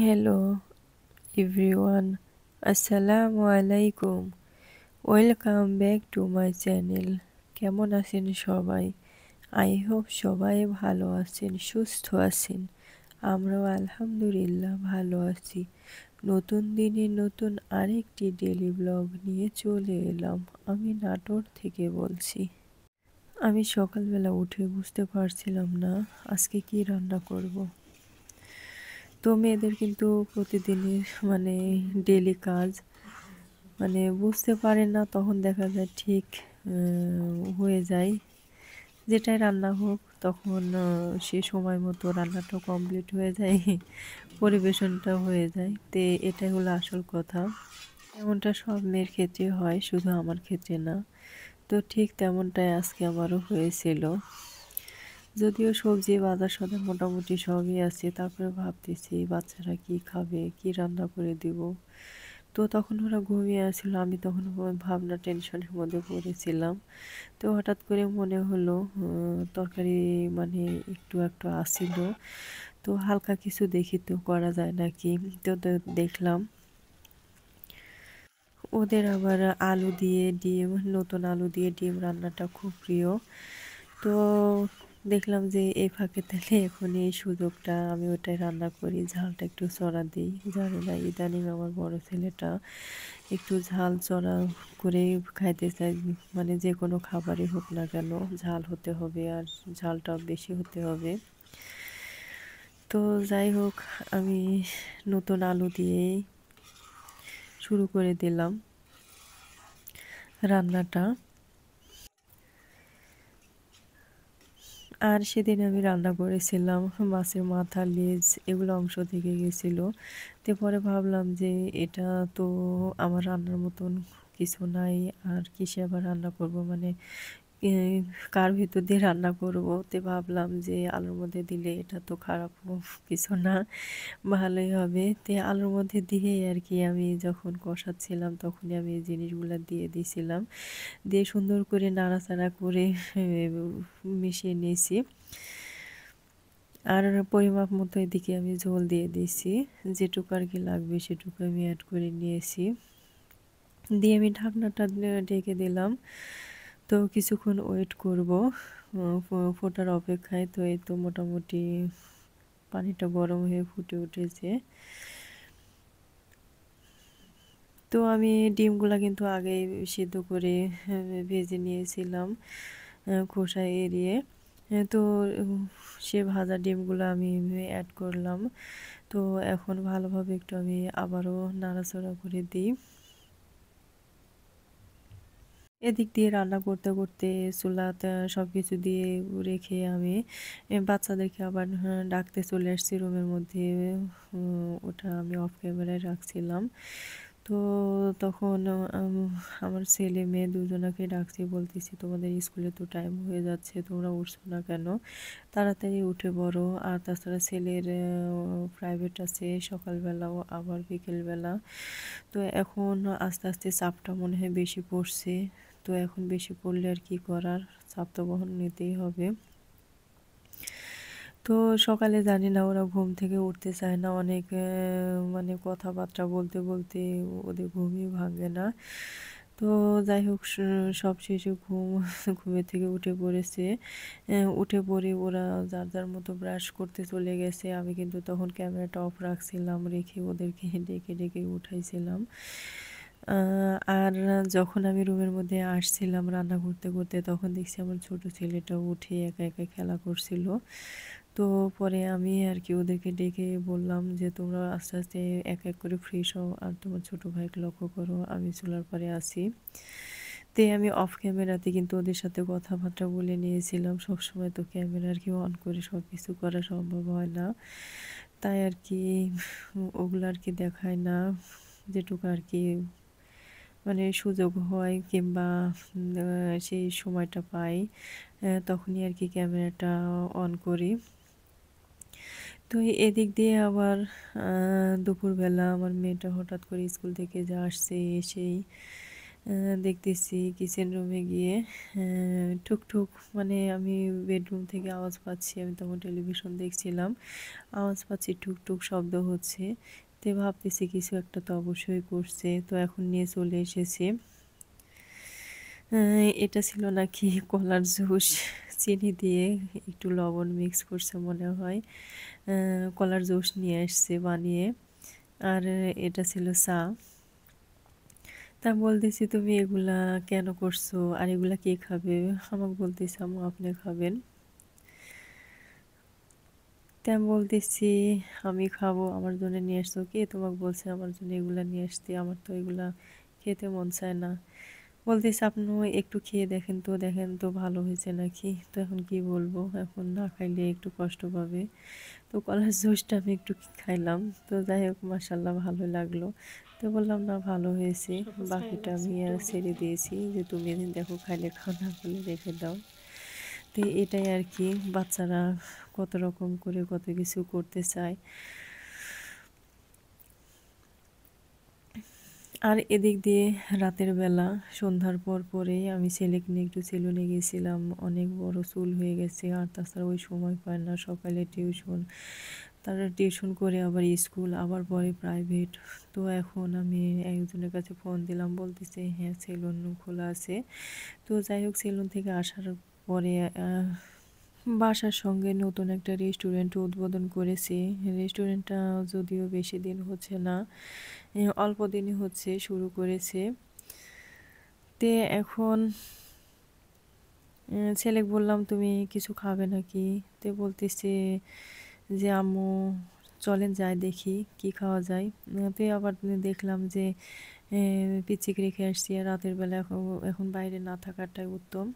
Hello everyone, আসসালামু আলাইকুম। Welcome back to my channel. কেমন আছেন সবাই? আই হোপ সবাই ভালো আছেন, সুস্থ আছেন। আমরাও আলহামদুলিল্লাহ ভালো আছি। নতুন দিনে নতুন আরেকটি ডেলি ব্লগ নিয়ে চলে এলাম। আমি নাটোর থেকে বলছি। আমি সকালবেলা উঠে বুঝতে পারছিলাম না আজকে কি রান্না করব। তো মেয়েদের কিন্তু প্রতিদিনের ডেলি কাজ বুঝতে পারে না, তখন দেখা যায় ঠিক হয়ে যায়। যেটাই রান্না হোক তখন সে সময় মতো রান্নাটা কমপ্লিট হয়ে যায়, পরিবেশনটা হয়ে যায়। তো এটাই হলো আসল কথা। এমনটা সব মেয়ের ক্ষেত্রে হয়, শুধু আমার ক্ষেত্রে না। তো ঠিক তেমনটাই আজকে আমারও হয়েছিল। যদিও সবজি বাজার সদাই মোটামুটি সবই আছে, তারপরে ভাবতেছি বাচ্চারা কি খাবে, কি রান্না করে দিব। তো তখন ওরা ঘুমিয়ে আসছিল, আমি তখন ভাবনা টেনশনের মধ্যে পড়েছিলাম। তো হঠাৎ করে মনে হলো তরকারি মানে একটু একটু আসছিল, তো হালকা কিছু দেখি তো করা যায় নাকি। তো দেখলাম ওদের আবার আলু দিয়ে ডিম, নতুন আলু দিয়ে ডিম রান্নাটা খুব প্রিয়। তো দেখলাম যে এই ফাঁকে তাহলে এখন এই সুযোগটা আমি ওটাই রান্না করি, ঝালটা একটু চড়া দিই। জানি না ইদানিং আমার বড় ছেলেটা একটু ঝাল চড়া করে খাইতে চাই। যে কোনো খাবারই হোক না কেন ঝাল হতে হবে, আর ঝালটা বেশি হতে হবে। তো যাই হোক, আমি নতুন আলু দিয়ে শুরু করে দিলাম রান্নাটা। আর সেদিন আমি রান্না করেছিলাম মাছের মাথা, লেজ, এগুলো অংশ থেকে গেছিলো। তো পরে ভাবলাম যে এটা তো আমার রান্নার মতন কিছু নাই, আর কিসে আবার রান্না করব, এ, কার ভিতর দিয়ে রান্না করব। তো ভাবলাম যে আলুর মধ্যে দিলে এটা তো খারাপ কিছু না, ভালোই হবে। তো আলুর মধ্যে দিয়ে আর কি আমি যখন কষাচ্ছিলাম তখনই আমি এই জিনিসগুলো দিয়ে দিয়েছিলাম, দিয়ে সুন্দর করে নাড়াচাড়া করে মিশিয়ে নিয়েছি। আর পরিমাপ মতো এদিকে আমি ঝোল দিয়ে দিয়েছি, যেটুকু আর কি লাগবে সেটুকু আমি অ্যাড করে নিয়েছি। দিয়ে আমি ঢাকনাটা ঢেকে দিলাম। তো কিছুক্ষণ ওয়েট করব ফোটার অপেক্ষায়। তো এই তো মোটামুটি পানিটা গরম হয়ে ফুটে উঠেছে। তো আমি ডিমগুলা কিন্তু আগেই সিদ্ধ করে ভেজে নিয়েছিলাম, খোসা এড়িয়ে। তো সে ভাজা ডিমগুলো আমি অ্যাড করলাম। তো এখন ভালোভাবে একটু আমি আবারও নাড়াচাড়া করে দিই। এদিক দিয়ে রান্না করতে করতে চুলাতে সব কিছু দিয়ে রেখে আমি বাচ্চাদেরকে আবার ডাকতে চলে আসছি রুমের মধ্যে। ওটা আমি অফ ক্যামেরায় রাখছিলাম। তো তখন আমার ছেলে মেয়ে দুজনাকে ডাকছি, বলতেছি তোমাদের স্কুলে তো টাইম হয়ে যাচ্ছে, তোমরা উঠছো না কেন, তাড়াতাড়ি উঠে পড়ো। আর তাছাড়া ছেলের প্রাইভেট আছে সকালবেলাও আবার বিকেলবেলা। তো এখন আস্তে আস্তে চাপটা মনে হয় বেশি পড়ছে। তো এখন বেশি পড়লে আর কি করার, চাপ তো বহন নিতেই হবে। তো সকালে জানি না ওরা ঘুম থেকে উঠতে চায় না, অনেক কথাবার্তা বলতে বলতে ওদের ঘুমই ভাঙে না। তো যাই হোক, সব শেষে ঘুমের থেকে উঠে পড়েছে। উঠে পড়ে ওরা যার যার মতো ব্রাশ করতে চলে গেছে। আমি কিন্তু তখন ক্যামেরাটা অফ রাখছিলাম, রেখে ওদেরকে ডেকে ডেকে উঠাইছিলাম। আর যখন আমি রুমের মধ্যে আসছিলাম রান্না করতে করতে, তখন দেখছি আমার ছোট ছেলেটা উঠে একা একা খেলা করছিল। তো পরে আমি আর কি ওদেরকে ডেকে বললাম যে তোমরা আস্তে আস্তে এক এক করে ফ্রেশ হও, আর তোমার ছোট ভাইকে লক্ষ্য করো, আমি চুলার পরে আছি। তে আমি অফ ক্যামেরাতে কিন্তু ওদের সাথে কথাবার্তা বলে নিয়েছিলাম। সবসময় তো ক্যামেরা আর কি অন করে সব কিছু করা সম্ভব হয় না, তাই আর কি ওগুলো আর কি দেখায় না। যেটুকু আর কি সুযোগ হয় কিংবা সেই সময়টা পাই, তখনই আর কি ক্যামেরাটা অন করি। তো এদিক দিয়ে আবার দুপুরবেলা আমার মেয়েটা হঠাৎ করে স্কুল থেকে যা আসছে, এসেই দেখতেছি কিচেন রুমে গিয়ে ঠুকঠুক মানে আমি বেডরুম থেকে আওয়াজ পাচ্ছি। আমি তখন টেলিভিশন দেখছিলাম, আওয়াজ পাচ্ছি টুকটুক শব্দ হচ্ছে। তো ভাবতেছি কিছু একটা তো অবশ্যই করছে। তো এখন নিয়ে চলে এসেছে। এটা ছিল নাকি কলার জুস, চিনি দিয়ে একটু লবণ মিক্স করছে মনে হয়। কলার জুস নিয়ে আসছে বানিয়ে। আর এটা ছিল চা। তা বলতেছি তুমি এগুলা কেন করছো, আর এগুলা কে খাবে? আমাকে বলতেছে আম্মু আপনি খাবেন। তা আমি বলতেছি আমি খাবো, আমার জন্য নিয়ে আসছো কে তোমাকে বলছে আমার জন্য এগুলা নিয়ে আসতে? আমার তো এগুলা খেতে মন চায় না। বলতেছে আপনি একটু খেয়ে দেখেন তো, দেখেন তো ভালো হয়েছে নাকি। তো এখন কি বলবো, এখন না খাইলে একটু কষ্ট পাবে। তো কলার জুসটা আমি একটু খাইলাম। তো যাই হোক মাশাল্লাহ ভালো লাগলো। তো বললাম না ভালো হয়েছে, বাকিটা আমি আর ছেড়ে দিয়েছি যে তুমি দেখো খাইলে খাও, না হলে রেখে দাও। তো এটাই আর কি, বাচ্চারা কত রকম করে কত কিছু করতে চায়। আর এদিক দিয়ে রাতের বেলা সন্ধ্যার পর পরে আমি ছেলেকে নিয়ে একটু সেলুনে গেছিলাম। অনেক বড় চুল হয়ে গেছে, আর তাছাড়া ওই সময় পায় না, সকালে টিউশন, তারা টিউশন করে আবার স্কুল, আবার পরে প্রাইভেট। তো এখন আমি একজনের কাছে ফোন দিলাম, বলতেছে হ্যাঁ সেলুন খোলা আছে। তো যাই হোক সেলুন থেকে আসার পরে বাসার সঙ্গে নতুন একটা রেস্টুরেন্ট উদ্বোধন করেছে। রেস্টুরেন্টটা যদিও বেশি দিন হচ্ছে না, অল্প দিনই হচ্ছে শুরু করেছে। তে এখন ছেলেকে বললাম তুমি কিছু খাবে নাকি? তে বলতেছে যে আম্মু চলেন যাই দেখি কি খাওয়া যায়। তে আবার দেখলাম যে পিচ্চিক রেখে আসছি, আর রাতের বেলা এখন এখন বাইরে না থাকাটাই উত্তম।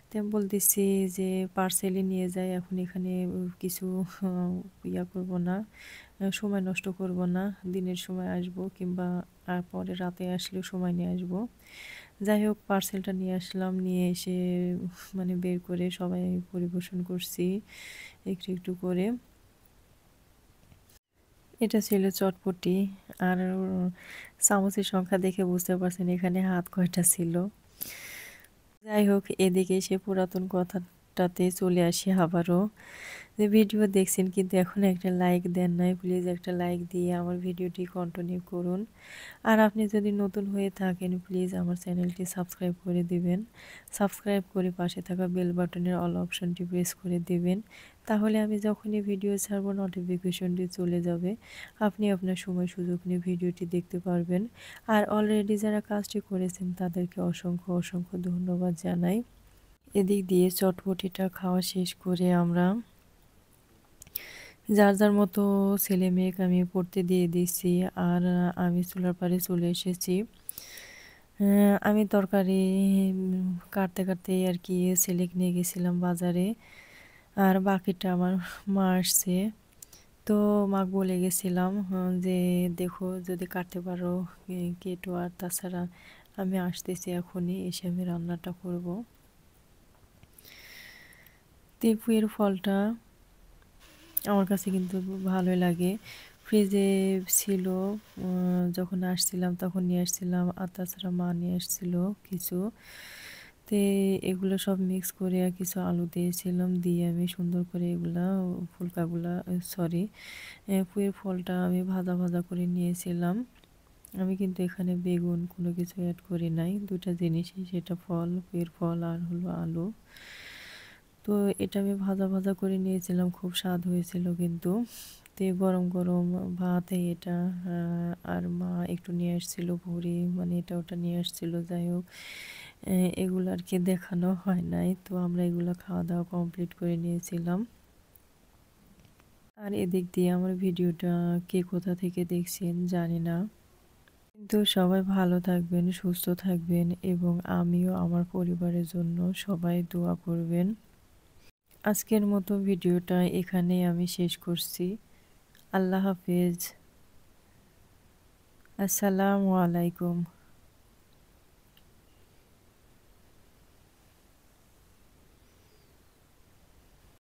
তো আমি বলতেছি যে পার্সেলই নিয়ে যাই, এখন এখানে কিছু ইয়া করব না, সময় নষ্ট করব না, দিনের সময় আসব কিংবা আর পরে রাতে আসলেও সময় নিয়ে আসব। যাই হোক পার্সেলটা নিয়ে আসলাম, নিয়ে এসে মানে বের করে সবাই পরিবেশন করছি একটু একটু করে। এটা ছিল চটপটি। আর চামচের সংখ্যা দেখে বুঝতে পারছেন এখানে হাত কয়টা ছিল। যাই হোক এদিকে সে পুরাতন কথাটাতে চলে আসি আবারও, যে ভিডিও দেখছেন কিন্তু এখন একটা লাইক দেন নাই, প্লিজ একটা লাইক দিয়ে আমার ভিডিওটি কন্টিনিউ করুন। আর আপনি যদি নতুন হয়ে থাকেন প্লিজ আমার চ্যানেলটি সাবস্ক্রাইব করে দিবেন। সাবস্ক্রাইব করে পাশে থাকা বেল বাটনের অল অপশনটি প্রেস করে দিবেন। তাহলে আমি যখনই ভিডিও ছাড়বো নোটিফিকেশনটি চলে যাবে, আপনি আপনার সময় সুযোগ নিয়ে ভিডিওটি দেখতে পারবেন। আর অলরেডি যারা কাজটি করেছেন তাদেরকে অসংখ্য অসংখ্য ধন্যবাদ জানাই। এদিক দিয়ে চটপটিটা খাওয়া শেষ করে আমরা যার যার মতো ছেলে মেয়েকে আমি পড়তে দিয়ে দিয়েছি। আর আমি চুলার পাড়ে চলে এসেছি। আমি তরকারি কাটতে কাটতে আর কি ছেলেকে নিয়ে গেছিলাম বাজারে, আর বাকিটা আমার মা আসছে। তো মাকে বলে গেছিলাম যে দেখো যদি কাটতে পারো কেটো, আর তাছাড়া আমি আসতেছি এখনই, এসে আমি রান্নাটা করব। তেপুয়ের ফলটা আমার কাছে কিন্তু ভালোই লাগে। ফ্রিজে ছিল, যখন আসছিলাম তখন নিয়ে আসছিলাম, আর তাছাড়া মা নিয়ে আসছিল কিছু। তে এগুলো সব মিক্স করে আর কিছু আলু দিয়েছিলাম, দিয়ে আমি সুন্দর করে এগুলা ফুলকাগুলা সরি পুঁইয়ের ফলটা আমি ভাজা ভাজা করে নিয়েছিলাম। আমি কিন্তু এখানে বেগুন কোনো কিছু অ্যাড করি নাই, দুটা জিনিসই, সেটা ফল পুঁইয়ের ফল আর হলো আলু। তো এটা আমি ভাজা ভাজা করে নিয়েছিলাম, খুব স্বাদ হয়েছিল কিন্তু। তে গরম গরম ভাতে এটা আর মা একটু নিয়ে আসছিল ভুড়ি, মানে এটা ওটা নিয়ে আসছিল। যাই হোক এগুলো আর কি দেখানো হয় নাই। তো আমরা এগুলো খাওয়া দাওয়া কমপ্লিট করে নিয়েছিলাম। আর এদিক দিয়ে আমার ভিডিওটা কে কোথা থেকে দেখছেন জানি না, কিন্তু সবাই ভালো থাকবেন, সুস্থ থাকবেন, এবং আমিও আমার পরিবারের জন্য সবাই দোয়া করবেন। আজকের মতো ভিডিওটা এখানেই আমি শেষ করছি। আল্লাহ হাফেজ। আসসালামু আলাইকুম।